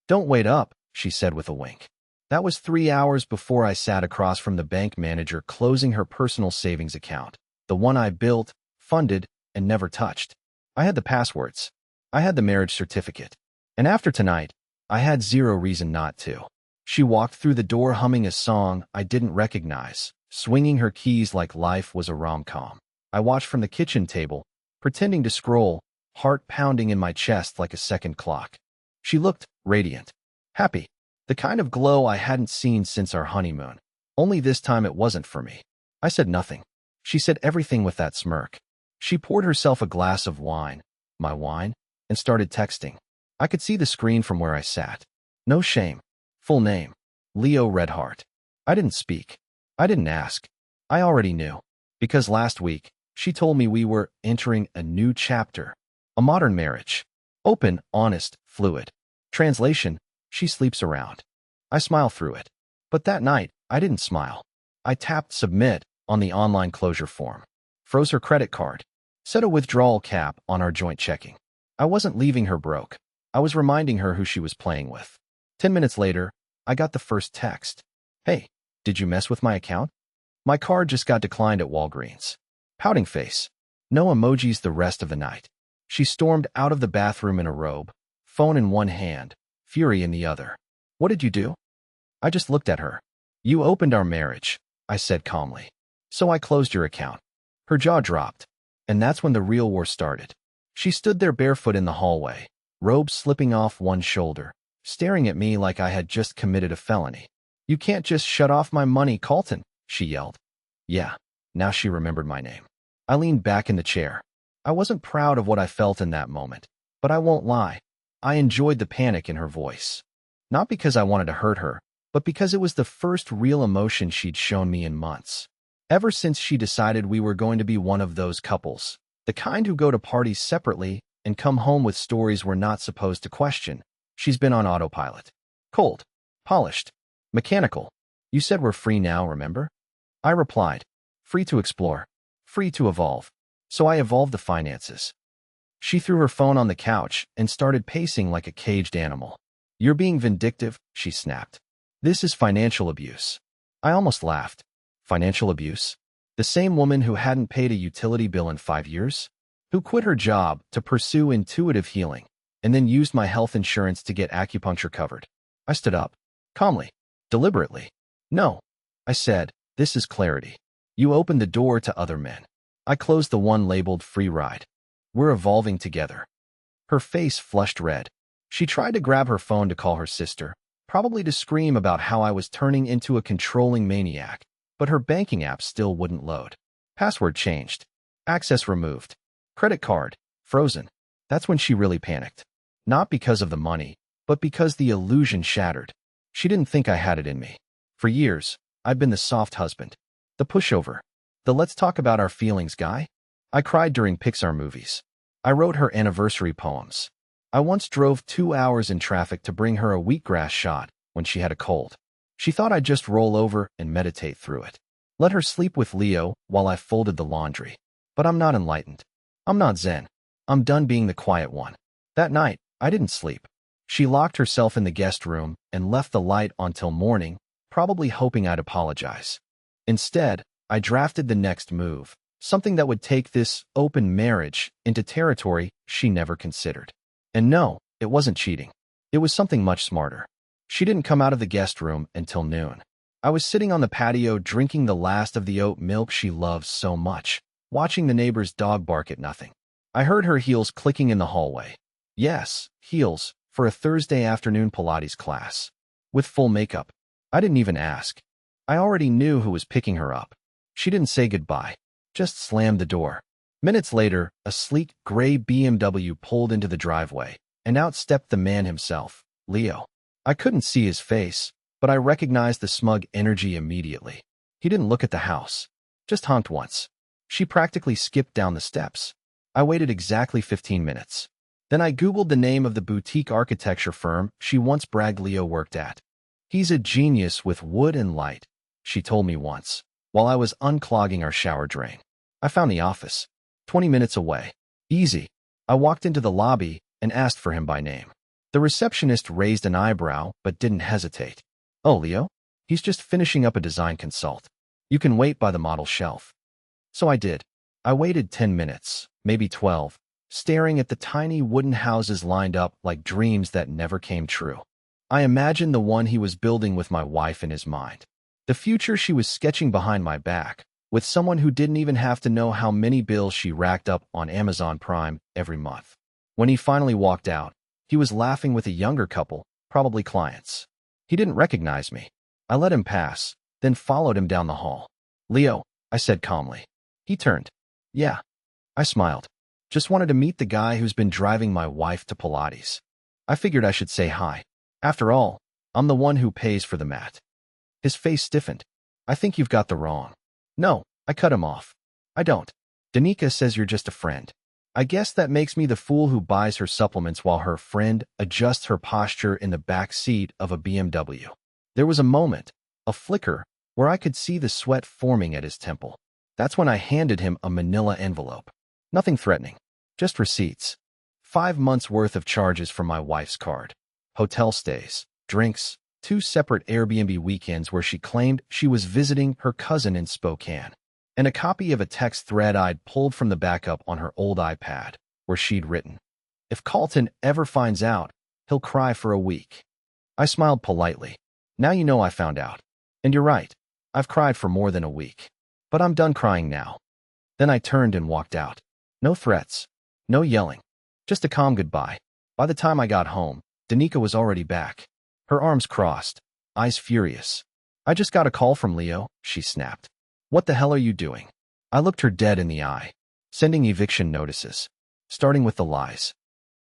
Don't wait up, she said with a wink. That was 3 hours before I sat across from the bank manager closing her personal savings account, the one I built, funded, and never touched. I had the passwords. I had the marriage certificate. And after tonight, I had zero reason not to. She walked through the door humming a song I didn't recognize, swinging her keys like life was a rom-com. I watched from the kitchen table, pretending to scroll, heart pounding in my chest like a second clock. She looked radiant, happy, the kind of glow I hadn't seen since our honeymoon. Only this time it wasn't for me. I said nothing. She said everything with that smirk. She poured herself a glass of wine, my wine, and started texting. I could see the screen from where I sat. No shame. Full name. Leo Redheart. I didn't speak. I didn't ask. I already knew. Because last week, she told me we were entering a new chapter. A modern marriage. Open, honest, fluid. Translation, she sleeps around. I smile through it. But that night, I didn't smile. I tapped submit on the online closure form. Froze her credit card. Set a withdrawal cap on our joint checking. I wasn't leaving her broke. I was reminding her who she was playing with. 10 minutes later, I got the first text. Hey, did you mess with my account? My card just got declined at Walgreens. Pouting face. No emojis the rest of the night. She stormed out of the bathroom in a robe, phone in one hand, fury in the other. What did you do? I just looked at her. You opened our marriage, I said calmly. So I closed your account. Her jaw dropped. And that's when the real war started. She stood there barefoot in the hallway, robe slipping off one shoulder, staring at me like I had just committed a felony. You can't just shut off my money, Colton, she yelled. Yeah, now she remembered my name. I leaned back in the chair. I wasn't proud of what I felt in that moment, but I won't lie. I enjoyed the panic in her voice. Not because I wanted to hurt her, but because it was the first real emotion she'd shown me in months. Ever since she decided we were going to be one of those couples, the kind who go to parties separately and come home with stories we're not supposed to question, she's been on autopilot. Cold, polished, mechanical. You said we're free now, remember? I replied, free to explore, free to evolve. So I evolved the finances. She threw her phone on the couch and started pacing like a caged animal. You're being vindictive, she snapped. This is financial abuse. I almost laughed. Financial abuse? The same woman who hadn't paid a utility bill in 5 years? Who quit her job to pursue intuitive healing and then used my health insurance to get acupuncture covered? I stood up, calmly, deliberately. No, I said, this is clarity. You opened the door to other men. I closed the one labeled free ride. We're evolving together. Her face flushed red. She tried to grab her phone to call her sister, probably to scream about how I was turning into a controlling maniac, but her banking app still wouldn't load. Password changed. Access removed. Credit card frozen. That's when she really panicked. Not because of the money, but because the illusion shattered. She didn't think I had it in me. For years, I'd been the soft husband, the pushover, the let's talk about our feelings guy. I cried during Pixar movies. I wrote her anniversary poems. I once drove 2 hours in traffic to bring her a wheatgrass shot when she had a cold. She thought I'd just roll over and meditate through it. Let her sleep with Leo while I folded the laundry. But I'm not enlightened. I'm not zen. I'm done being the quiet one. That night, I didn't sleep. She locked herself in the guest room and left the light on till morning, probably hoping I'd apologize. Instead, I drafted the next move, something that would take this open marriage into territory she never considered. And no, it wasn't cheating. It was something much smarter. She didn't come out of the guest room until noon. I was sitting on the patio drinking the last of the oat milk she loves so much, watching the neighbor's dog bark at nothing. I heard her heels clicking in the hallway. Yes, heels, for a Thursday afternoon Pilates class. With full makeup. I didn't even ask. I already knew who was picking her up. She didn't say goodbye, just slammed the door. Minutes later, a sleek gray BMW pulled into the driveway, and out stepped the man himself, Leo. I couldn't see his face, but I recognized the smug energy immediately. He didn't look at the house, just honked once. She practically skipped down the steps. I waited exactly 15 minutes. Then I Googled the name of the boutique architecture firm she once bragged Leo worked at. He's a genius with wood and light, she told me once, while I was unclogging our shower drain. I found the office, 20 minutes away. Easy. I walked into the lobby and asked for him by name. The receptionist raised an eyebrow but didn't hesitate. "Oh, Leo? He's just finishing up a design consult. You can wait by the model shelf." So I did. I waited 10 minutes, maybe 12, staring at the tiny wooden houses lined up like dreams that never came true. I imagined the one he was building with my wife in his mind. The future she was sketching behind my back, with someone who didn't even have to know how many bills she racked up on Amazon Prime every month. When he finally walked out, he was laughing with a younger couple, probably clients. He didn't recognize me. I let him pass, then followed him down the hall. "Leo," I said calmly. He turned. "Yeah." I smiled. "Just wanted to meet the guy who's been driving my wife to Pilates." I figured I should say hi. After all, I'm the one who pays for the mat. His face stiffened. "I think you've got the wrong." "No," I cut him off. "I don't. Danica says you're just a friend. I guess that makes me the fool who buys her supplements while her friend adjusts her posture in the back seat of a BMW. There was a moment, a flicker, where I could see the sweat forming at his temple. That's when I handed him a manila envelope. Nothing threatening, just receipts. 5 months' worth of charges from my wife's card. Hotel stays, drinks, 2 separate Airbnb weekends where she claimed she was visiting her cousin in Spokane, and a copy of a text thread I'd pulled from the backup on her old iPad, where she'd written, "If Carlton ever finds out, he'll cry for a week." I smiled politely. "Now you know I found out. And you're right, I've cried for more than a week. But I'm done crying now." Then I turned and walked out. No threats, no yelling, just a calm goodbye. By the time I got home, Danica was already back, her arms crossed, eyes furious. "I just got a call from Leo," she snapped. "What the hell are you doing?" I looked her dead in the eye. "Sending eviction notices. Starting with the lies."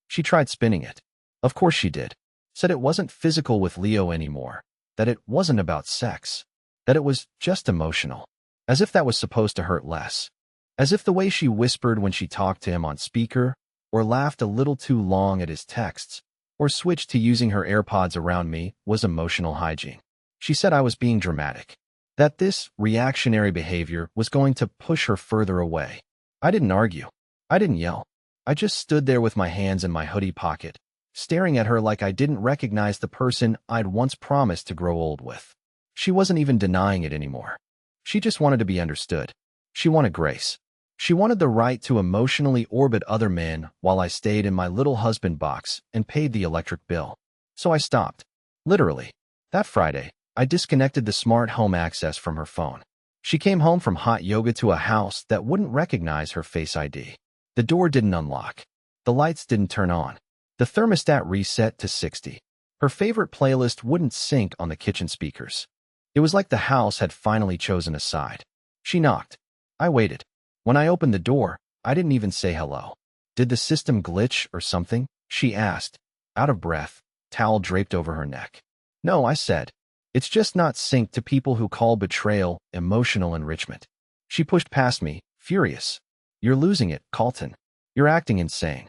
She tried spinning it. Of course she did. Said it wasn't physical with Leo anymore, that it wasn't about sex, that it was just emotional. As if that was supposed to hurt less. As if the way she whispered when she talked to him on speaker, or laughed a little too long at his texts, or switched to using her AirPods around me was emotional hygiene. She said I was being dramatic. That this reactionary behavior was going to push her further away. I didn't argue. I didn't yell. I just stood there with my hands in my hoodie pocket, staring at her like I didn't recognize the person I'd once promised to grow old with. She wasn't even denying it anymore. She just wanted to be understood. She wanted grace. She wanted the right to emotionally orbit other men while I stayed in my little husband box and paid the electric bill. So I stopped. Literally. That Friday, I disconnected the smart home access from her phone. She came home from hot yoga to a house that wouldn't recognize her Face ID. The door didn't unlock. The lights didn't turn on. The thermostat reset to 60. Her favorite playlist wouldn't sync on the kitchen speakers. It was like the house had finally chosen a side. She knocked. I waited. When I opened the door, I didn't even say hello. "Did the system glitch or something?" she asked, out of breath, towel draped over her neck. "No," I said. "It's just not synced to people who call betrayal emotional enrichment." She pushed past me, furious. "You're losing it, Carlton. You're acting insane."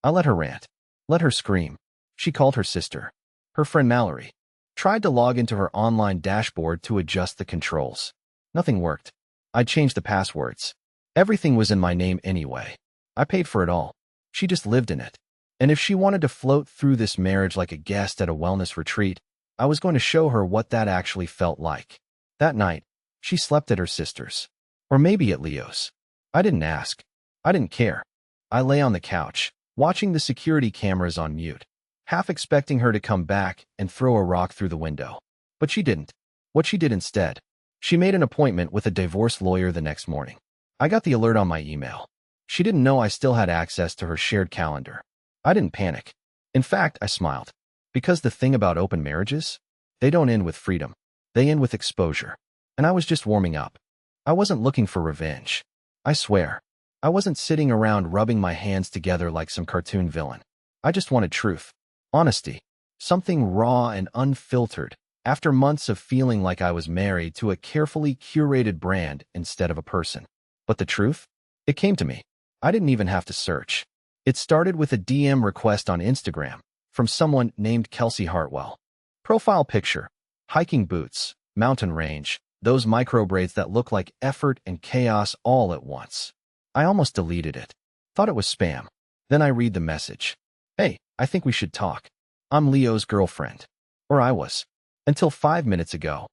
I let her rant. Let her scream. She called her sister. Her friend Mallory. Tried to log into her online dashboard to adjust the controls. Nothing worked. I changed the passwords. Everything was in my name anyway. I paid for it all. She just lived in it. And if she wanted to float through this marriage like a guest at a wellness retreat, I was going to show her what that actually felt like. That night, she slept at her sister's. Or maybe at Leo's. I didn't ask. I didn't care. I lay on the couch, watching the security cameras on mute, half expecting her to come back and throw a rock through the window. But she didn't. What she did instead, she made an appointment with a divorce lawyer the next morning. I got the alert on my email. She didn't know I still had access to her shared calendar. I didn't panic. In fact, I smiled. Because the thing about open marriages? They don't end with freedom. They end with exposure. And I was just warming up. I wasn't looking for revenge. I swear. I wasn't sitting around rubbing my hands together like some cartoon villain. I just wanted truth. Honesty. Something raw and unfiltered, after months of feeling like I was married to a carefully curated brand instead of a person. But the truth? It came to me. I didn't even have to search. It started with a DM request on Instagram from someone named Kelsey Hartwell. Profile picture, hiking boots, mountain range, those micro braids that look like effort and chaos all at once. I almost deleted it. Thought it was spam. Then I read the message. "Hey, I think we should talk." I'm Leo's girlfriend. Or I was. Until 5 minutes ago.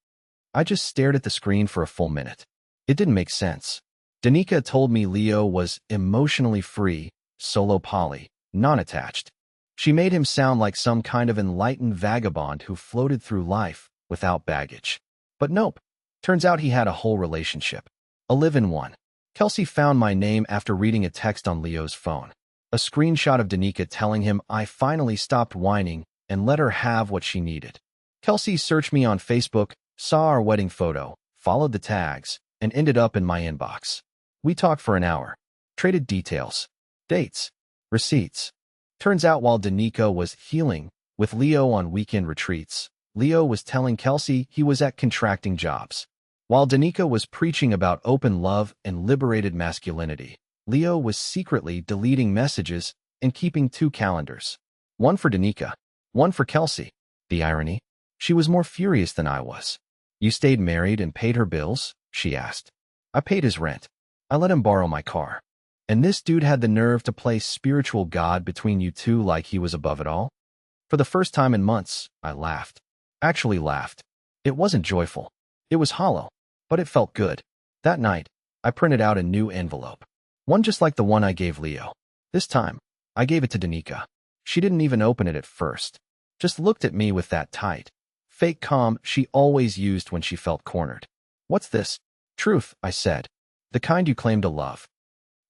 I just stared at the screen for a full minute. It didn't make sense. Danica told me Leo was emotionally free, solo poly, non-attached. She made him sound like some kind of enlightened vagabond who floated through life without baggage. But nope. Turns out he had a whole relationship. A live-in one. Kelsey found my name after reading a text on Leo's phone. A screenshot of Danica telling him I finally stopped whining and let her have what she needed. Kelsey searched me on Facebook, saw our wedding photo, followed the tags, and ended up in my inbox. We talked for an hour. Traded details. Dates. Receipts. Turns out while Danica was healing with Leo on weekend retreats, Leo was telling Kelsey he was at contracting jobs. While Danica was preaching about open love and liberated masculinity, Leo was secretly deleting messages and keeping 2 calendars. One for Danica, one for Kelsey. The irony? She was more furious than I was. You stayed married and paid her bills? She asked. I paid his rent. I let him borrow my car. And this dude had the nerve to play spiritual God between you two like he was above it all? For the first time in months, I laughed. Actually laughed. It wasn't joyful. It was hollow. But it felt good. That night, I printed out a new envelope. One just like the one I gave Leo. This time, I gave it to Danica. She didn't even open it at first. Just looked at me with that tight, fake calm she always used when she felt cornered. What's this? Truth, I said. The kind you claim to love.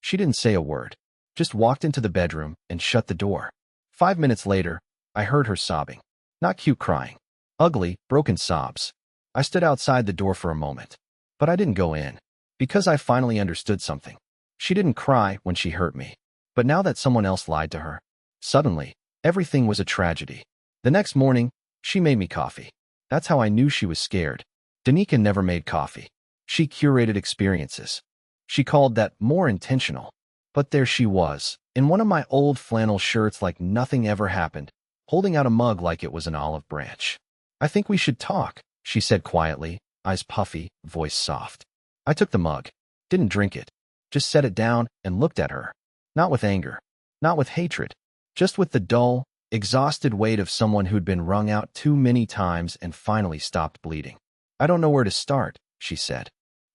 She didn't say a word. Just walked into the bedroom and shut the door. 5 minutes later, I heard her sobbing. Not cute crying. Ugly, broken sobs. I stood outside the door for a moment. But I didn't go in. Because I finally understood something. She didn't cry when she hurt me. But now that someone else lied to her, suddenly, everything was a tragedy. The next morning, she made me coffee. That's how I knew she was scared. Danica never made coffee. She curated experiences. She called that more intentional. But there she was, in one of my old flannel shirts like nothing ever happened, holding out a mug like it was an olive branch. I think we should talk, she said quietly, eyes puffy, voice soft. I took the mug, didn't drink it, just set it down and looked at her. Not with anger, not with hatred, just with the dull, exhausted weight of someone who'd been wrung out too many times and finally stopped bleeding. I don't know where to start, she said.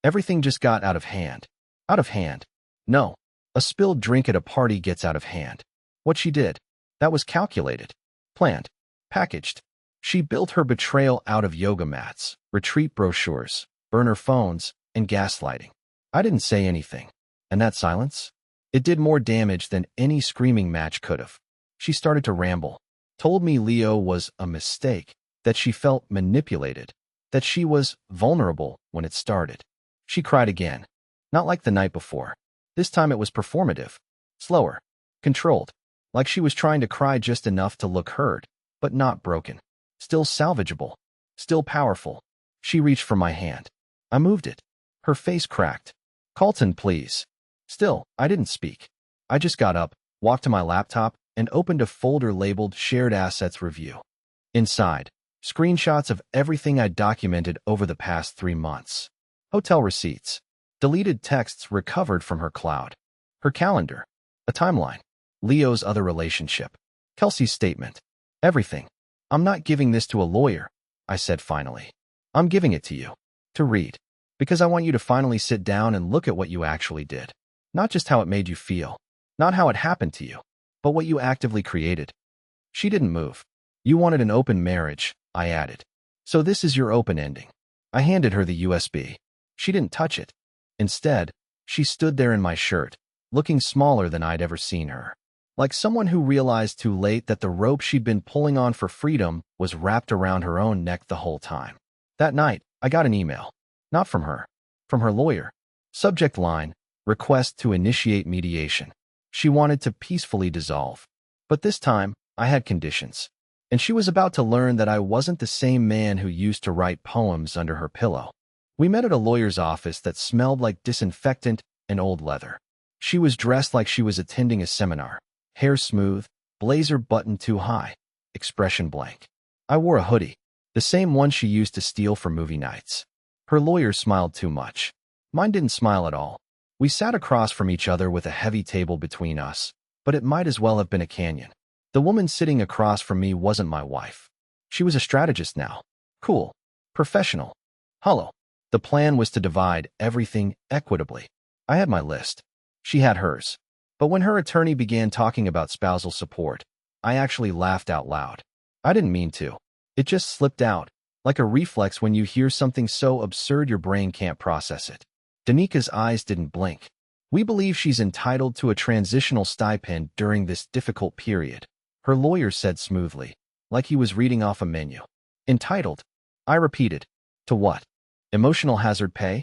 Everything just got out of hand. Out of hand. No, a spilled drink at a party gets out of hand. What she did, that was calculated, planned, packaged. She built her betrayal out of yoga mats, retreat brochures, burner phones, and gaslighting. I didn't say anything. And that silence? It did more damage than any screaming match could have. She started to ramble, told me Leo was a mistake, that she felt manipulated, that she was vulnerable when it started. She cried again. Not like the night before. This time it was performative, slower, controlled, like she was trying to cry just enough to look heard, but not broken. Still salvageable, still powerful. She reached for my hand. I moved it. Her face cracked. Colton, please. Still, I didn't speak. I just got up, walked to my laptop, and opened a folder labeled Shared Assets Review. Inside, screenshots of everything I documented over the past 3 months. Hotel receipts. Deleted texts recovered from her cloud. Her calendar. A timeline. Leo's other relationship. Kelsey's statement. Everything. I'm not giving this to a lawyer, I said finally. I'm giving it to you. To read. Because I want you to finally sit down and look at what you actually did. Not just how it made you feel. Not how it happened to you. But what you actively created. She didn't move. You wanted an open marriage, I added. So this is your open ending. I handed her the USB. She didn't touch it. Instead, she stood there in my shirt, looking smaller than I'd ever seen her. Like someone who realized too late that the rope she'd been pulling on for freedom was wrapped around her own neck the whole time. That night, I got an email. Not from her. From her lawyer. Subject line, request to initiate mediation. She wanted to peacefully dissolve. But this time, I had conditions. And she was about to learn that I wasn't the same man who used to write poems under her pillow. We met at a lawyer's office that smelled like disinfectant and old leather. She was dressed like she was attending a seminar. Hair smooth, blazer buttoned too high, expression blank. I wore a hoodie, the same one she used to steal for movie nights. Her lawyer smiled too much. Mine didn't smile at all. We sat across from each other with a heavy table between us, but it might as well have been a canyon. The woman sitting across from me wasn't my wife. She was a strategist now. Cool. Professional. Hollow. The plan was to divide everything equitably. I had my list. She had hers. But when her attorney began talking about spousal support, I actually laughed out loud. I didn't mean to. It just slipped out, like a reflex when you hear something so absurd your brain can't process it. Danika's eyes didn't blink. We believe she's entitled to a transitional stipend during this difficult period, her lawyer said smoothly, like he was reading off a menu. Entitled? I repeated. To what? Emotional hazard pay?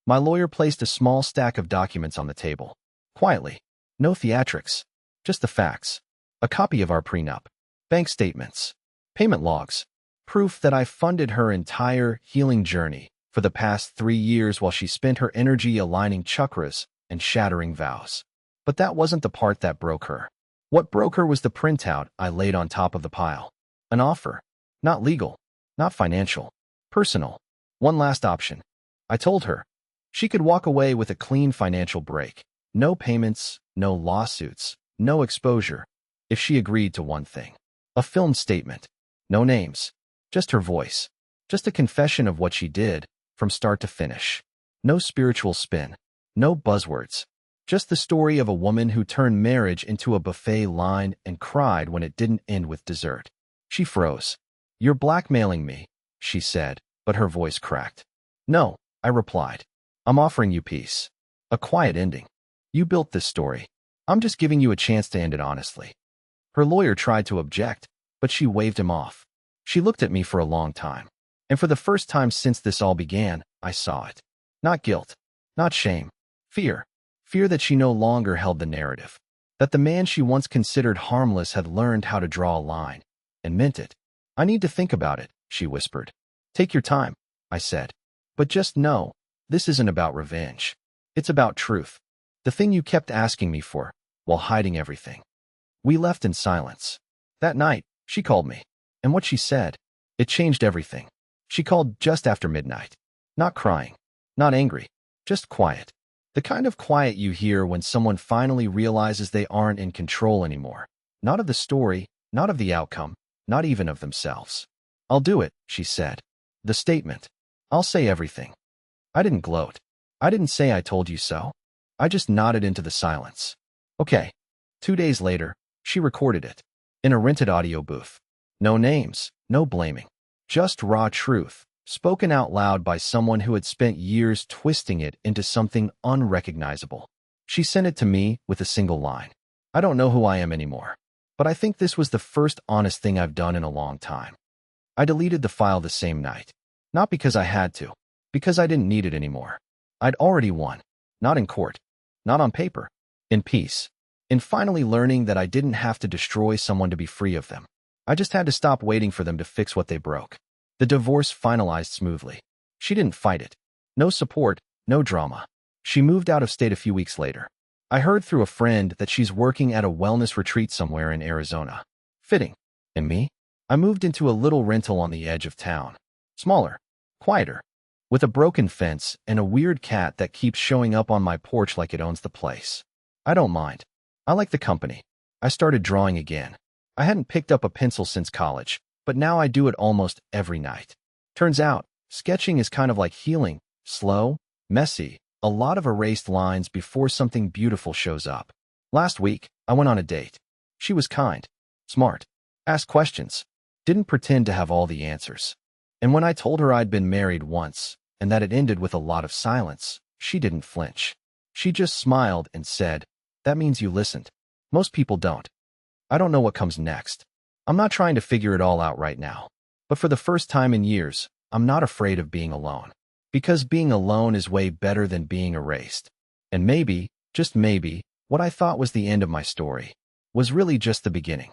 My lawyer placed a small stack of documents on the table. Quietly. No theatrics. Just the facts. A copy of our prenup. Bank statements. Payment logs. Proof that I funded her entire healing journey for the past 3 years while she spent her energy aligning chakras and shattering vows. But that wasn't the part that broke her. What broke her was the printout I laid on top of the pile. An offer. Not legal. Not financial. Personal. One last option. I told her. She could walk away with a clean financial break. No payments, no lawsuits, no exposure, if she agreed to one thing. A filmed statement. No names. Just her voice. Just a confession of what she did, from start to finish. No spiritual spin. No buzzwords. Just the story of a woman who turned marriage into a buffet line and cried when it didn't end with dessert. She froze. You're blackmailing me, she said, but her voice cracked. No, I replied. I'm offering you peace. A quiet ending. You built this story. I'm just giving you a chance to end it honestly. Her lawyer tried to object, but she waved him off. She looked at me for a long time. And for the first time since this all began, I saw it. Not guilt. Not shame. Fear. Fear that she no longer held the narrative. That the man she once considered harmless had learned how to draw a line. And meant it. I need to think about it, she whispered. Take your time, I said. But just know, this isn't about revenge. It's about truth. The thing you kept asking me for, while hiding everything. We left in silence. That night, she called me. And what she said, it changed everything. She called just after midnight. Not crying. Not angry. Just quiet. The kind of quiet you hear when someone finally realizes they aren't in control anymore. Not of the story, not of the outcome, not even of themselves. I'll do it, she said. The statement. I'll say everything. I didn't gloat. I didn't say I told you so. I just nodded into the silence. Okay. 2 days later, she recorded it. In a rented audio booth. No names, no blaming. Just raw truth, spoken out loud by someone who had spent years twisting it into something unrecognizable. She sent it to me with a single line. I don't know who I am anymore. But I think this was the first honest thing I've done in a long time. I deleted the file the same night. Not because I had to. Because I didn't need it anymore. I'd already won. Not in court. Not on paper. In peace. In finally learning that I didn't have to destroy someone to be free of them. I just had to stop waiting for them to fix what they broke. The divorce finalized smoothly. She didn't fight it. No support, no drama. She moved out of state a few weeks later. I heard through a friend that she's working at a wellness retreat somewhere in Arizona. Fitting. And me? I moved into a little rental on the edge of town. Smaller. Quieter. With a broken fence and a weird cat that keeps showing up on my porch like it owns the place. I don't mind. I like the company. I started drawing again. I hadn't picked up a pencil since college, but now I do it almost every night. Turns out, sketching is kind of like healing. Slow, messy, a lot of erased lines before something beautiful shows up. Last week, I went on a date. She was kind, smart, asked questions, didn't pretend to have all the answers. And when I told her I'd been married once, and that it ended with a lot of silence, she didn't flinch. She just smiled and said, "That means you listened. Most people don't." I don't know what comes next. I'm not trying to figure it all out right now. But for the first time in years, I'm not afraid of being alone. Because being alone is way better than being erased. And maybe, just maybe, what I thought was the end of my story was really just the beginning.